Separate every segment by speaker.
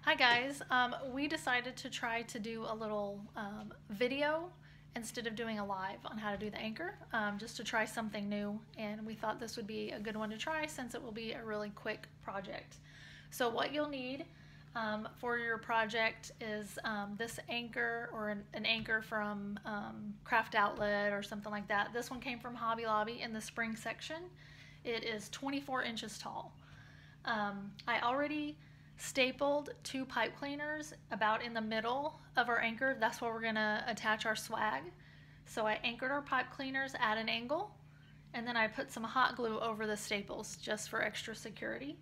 Speaker 1: Hi guys, we decided to try to do a little video instead of doing a live on how to do the anchor, just to try something new, and we thought this would be a good one to try since it will be a really quick project. So what you'll need for your project is this anchor, or an anchor from Craft Outlet or something like that. This one came from Hobby Lobby in the spring section. It is 24 inches tall. I already stapled 2 pipe cleaners about in the middle of our anchor. That's where we're gonna attach our swag. So I anchored our pipe cleaners at an angle, and then I put some hot glue over the staples just for extra security.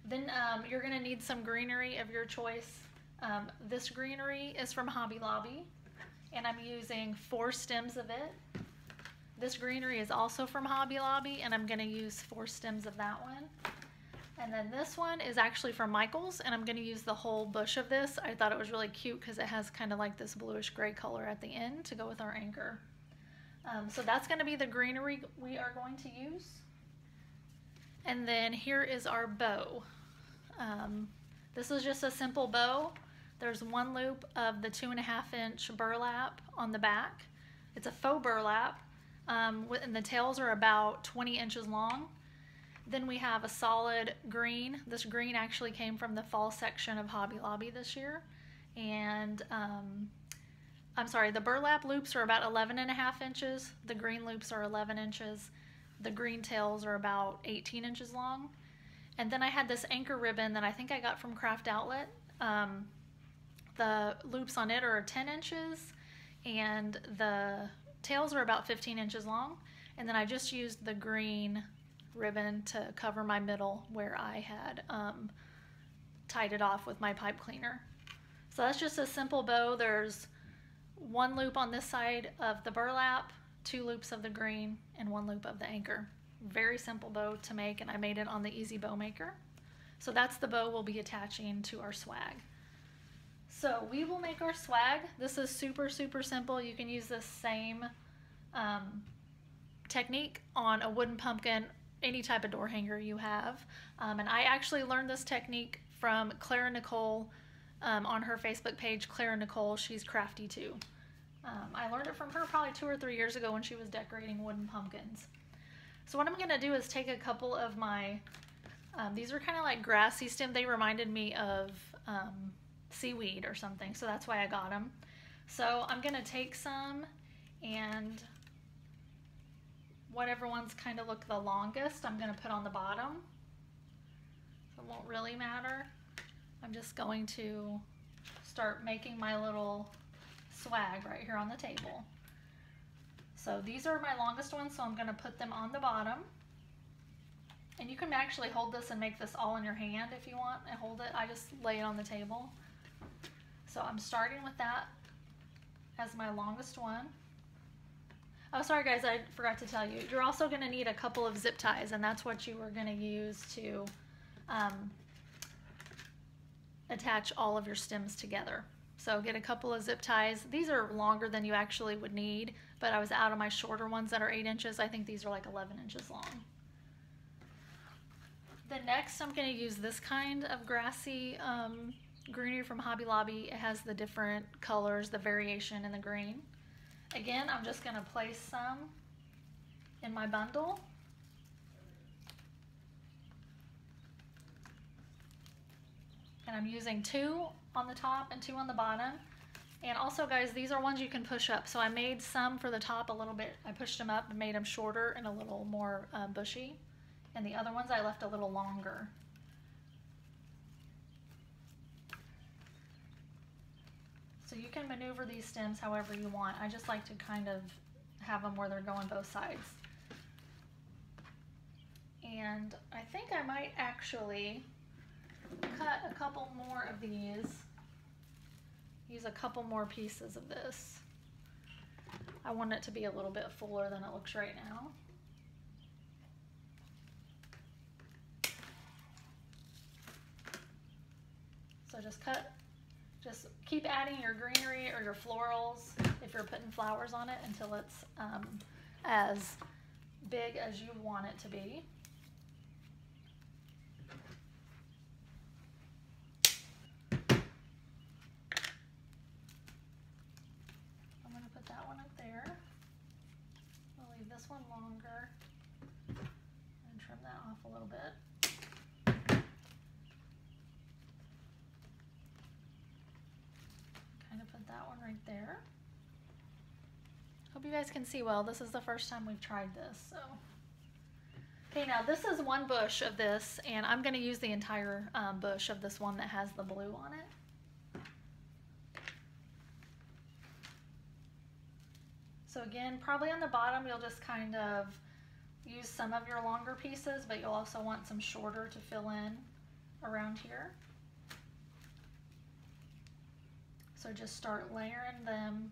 Speaker 1: Then you're gonna need some greenery of your choice. This greenery is from Hobby Lobby, and I'm using 4 stems of it. This greenery is also from Hobby Lobby, and I'm gonna use 4 stems of that one. And then this one is actually from Michael's, and I'm going to use the whole bush of this. I thought it was really cute because it has kind of like this bluish gray color at the end to go with our anchor. So that's going to be the greenery we are going to use. And then here is our bow. This is just a simple bow. There's 1 loop of the 2.5 inch burlap on the back. It's a faux burlap, and the tails are about 20 inches long. Then we have a solid green. This green actually came from the fall section of Hobby Lobby this year. And I'm sorry, the burlap loops are about 11.5 inches. The green loops are 11 inches. The green tails are about 18 inches long. And then I had this anchor ribbon that I think I got from Craft Outlet. The loops on it are 10 inches, and the tails are about 15 inches long. And then I just used the green ribbon to cover my middle where I had tied it off with my pipe cleaner. So that's just a simple bow. There's 1 loop on this side of the burlap, 2 loops of the green, and 1 loop of the anchor. Very simple bow to make, and I made it on the Easy Bow Maker. So that's the bow we'll be attaching to our swag. So we will make our swag. This is super simple. You can use this same technique on a wooden pumpkin, any type of door hanger you have. And I actually learned this technique from Clara Nicole on her Facebook page, Clara Nicole. She's crafty too. I learned it from her probably 2 or 3 years ago when she was decorating wooden pumpkins. So what I'm gonna do is take a couple of my, these are kind of like grassy stem. They reminded me of seaweed or something, so that's why I got them. So I'm gonna take some, and whatever ones kind of look the longest, I'm going to put on the bottom. So it won't really matter. I'm just going to start making my little swag right here on the table. So these are my longest ones, so I'm going to put them on the bottom. And you can actually hold this and make this all in your hand if you want and hold it. I just lay it on the table. So I'm starting with that as my longest one. Oh, sorry guys, I forgot to tell you. You're also going to need a couple of zip ties, and that's what you were going to use to attach all of your stems together. So get a couple of zip ties. These are longer than you actually would need, but I was out of my shorter ones that are 8 inches. I think these are like 11 inches long. Then next I'm going to use this kind of grassy greenery from Hobby Lobby. It has the different colors, the variation in the green. Again, I'm just going to place some in my bundle. And I'm using 2 on the top and 2 on the bottom. And also guys, these are ones you can push up. So I made some for the top a little bit. I pushed them up and made them shorter and a little more bushy. And the other ones I left a little longer. So you can maneuver these stems however you want. I just like to kind of have them where they're going both sides. And I think I might actually cut a couple more of these. Use a couple more pieces of this. I want it to be a little bit fuller than it looks right now. So just keep adding your greenery or your florals if you're putting flowers on it until it's as big as you want it to be. this one longer and trim that off a little bit. Kind of put that one right there. Hope you guys can see well. This is the first time we've tried this, so. Okay, now this is one bush of this, and I'm gonna use the entire bush of this one that has the blue on it. So again, probably on the bottom, you'll just kind of use some of your longer pieces, but you'll also want some shorter to fill in around here. So just start layering them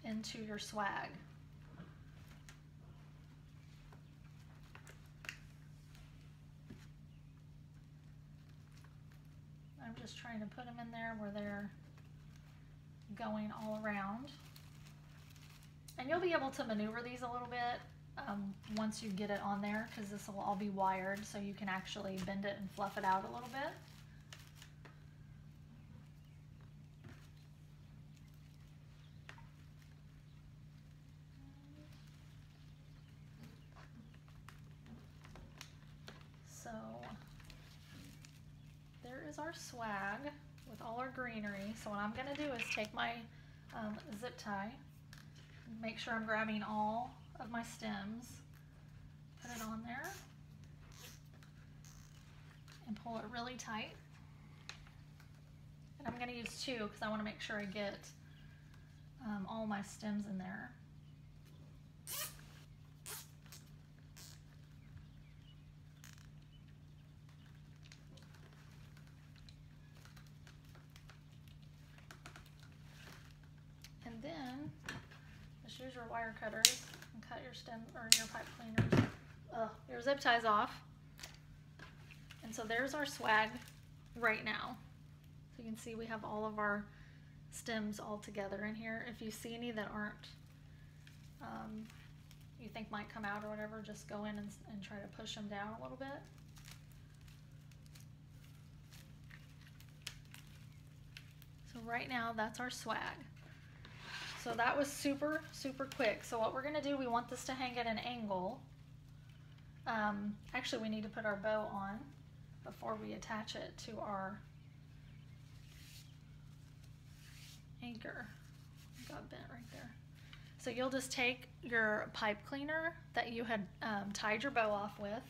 Speaker 1: into your swag. I'm just trying to put them in there where they're going all around. And you'll be able to maneuver these a little bit once you get it on there, because this will all be wired, so you can actually bend it and fluff it out a little bit. So there is our swag with all our greenery. So what I'm going to do is take my zip tie, make sure I'm grabbing all of my stems, put it on there, and pull it really tight. And I'm going to use two because I want to make sure I get all my stems in there. And then just use your wire cutters and cut your stem or your pipe cleaners. Your zip ties off. And so there's our swag right now. So you can see we have all of our stems all together in here. If you see any that aren't, you think might come out or whatever, just go in and try to push them down a little bit. So right now that's our swag. So that was super, super quick. So what we're gonna do, we want this to hang at an angle. Actually, we need to put our bow on before we attach it to our anchor. Got bent right there. So you'll just take your pipe cleaner that you had tied your bow off with,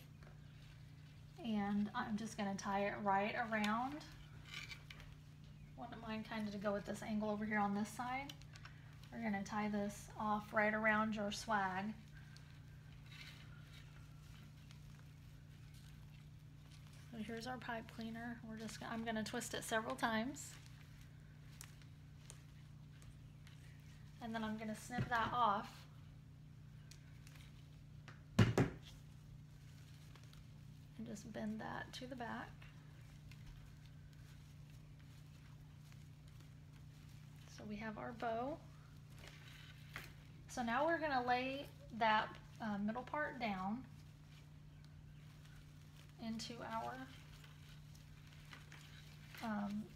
Speaker 1: and I'm just gonna tie it right around. Want mine kind of to go with this angle over here on this side. We're going to tie this off right around your swag. So here's our pipe cleaner. I'm going to twist it several times. And then I'm going to snip that off. And just bend that to the back. So we have our bow. So now we're going to lay that middle part down into our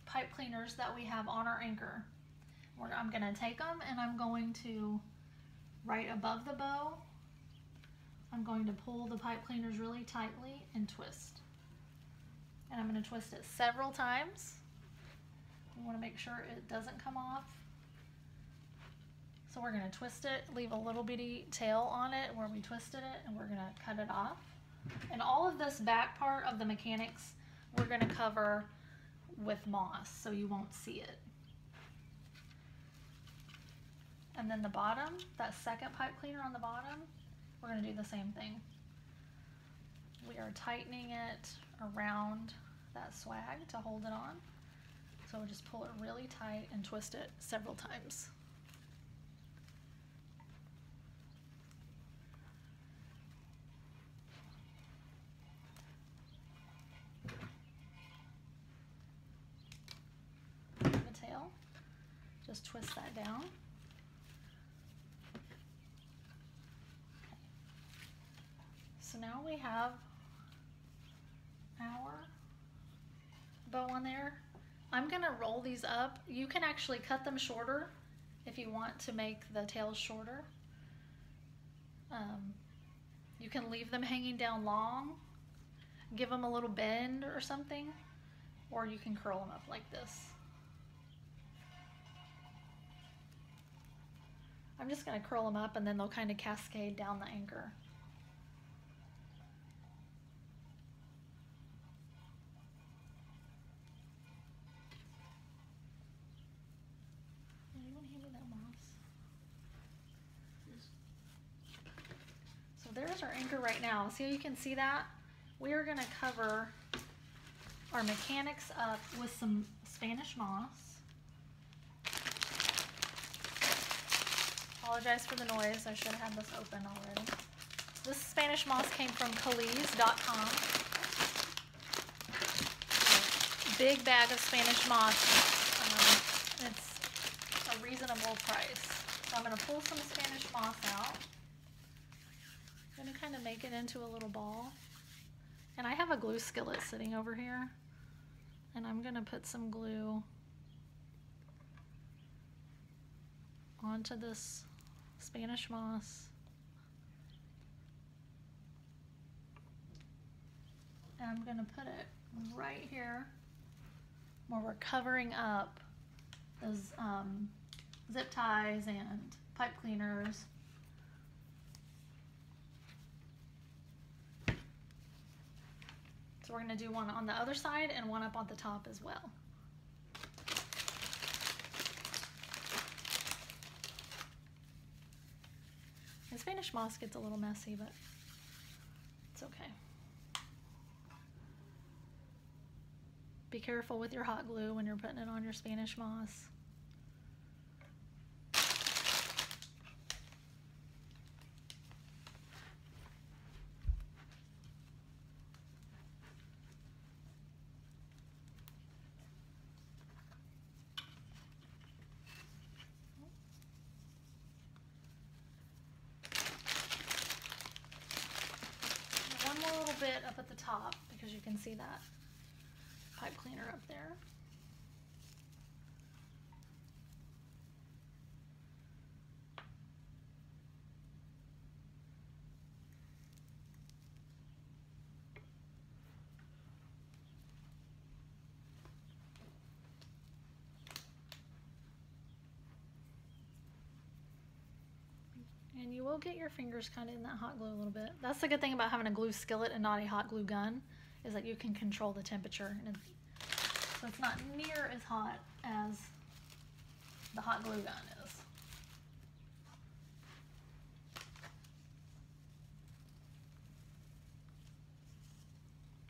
Speaker 1: pipe cleaners that we have on our anchor. I'm going to take them and I'm going to, right above the bow, I'm going to pull the pipe cleaners really tightly and twist. And I'm going to twist it several times. We want to make sure it doesn't come off. So we're going to twist it, leave a little bitty tail on it where we twisted it, and we're going to cut it off. And all of this back part of the mechanics we're going to cover with moss so you won't see it. And then the bottom, that second pipe cleaner on the bottom, we're going to do the same thing. We are tightening it around that swag to hold it on. So we'll just pull it really tight and twist it several times. The tail, just twist that down. So now we have our bow on there. I'm gonna roll these up. You can actually cut them shorter if you want to make the tails shorter. You can leave them hanging down long, give them a little bend or something, or you can curl them up like this. I'm just going to curl them up and then they'll kind of cascade down the anchor. So there's our anchor right now. See how you can see that? We are going to cover our mechanics up with some Spanish moss. Apologize for the noise. I should have had this open already. This Spanish moss came from Calise.com. Big bag of Spanish moss. It's a reasonable price. So I'm going to pull some Spanish moss out. I'm going to kind of make it into a little ball. And I have a glue skillet sitting over here. And I'm going to put some glue onto this Spanish moss. And I'm going to put it right here where we're covering up those zip ties and pipe cleaners. So we're going to do one on the other side and one up on the top as well. The Spanish moss gets a little messy, but it's okay. Be careful with your hot glue when you're putting it on your Spanish moss. One more little bit up at the top because you can see that pipe cleaner up there. And you will get your fingers kind of in that hot glue a little bit. That's the good thing about having a glue skillet and not a hot glue gun, is that you can control the temperature. And so it's not near as hot as the hot glue gun is.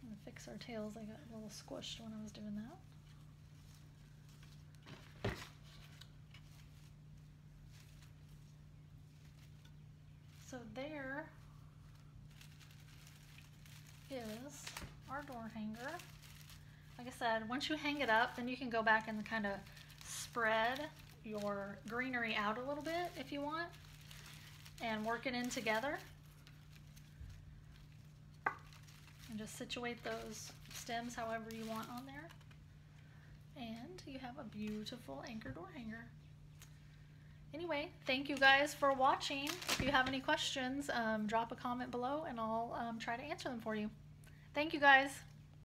Speaker 1: I'm gonna fix our tails. I got a little squished when I was doing that. So there is our door hanger. Like I said, once you hang it up, then you can go back and kind of spread your greenery out a little bit if you want and work it in together. And just situate those stems however you want on there. And you have a beautiful anchor door hanger. Anyway, thank you guys for watching. If you have any questions, drop a comment below and I'll try to answer them for you. Thank you guys.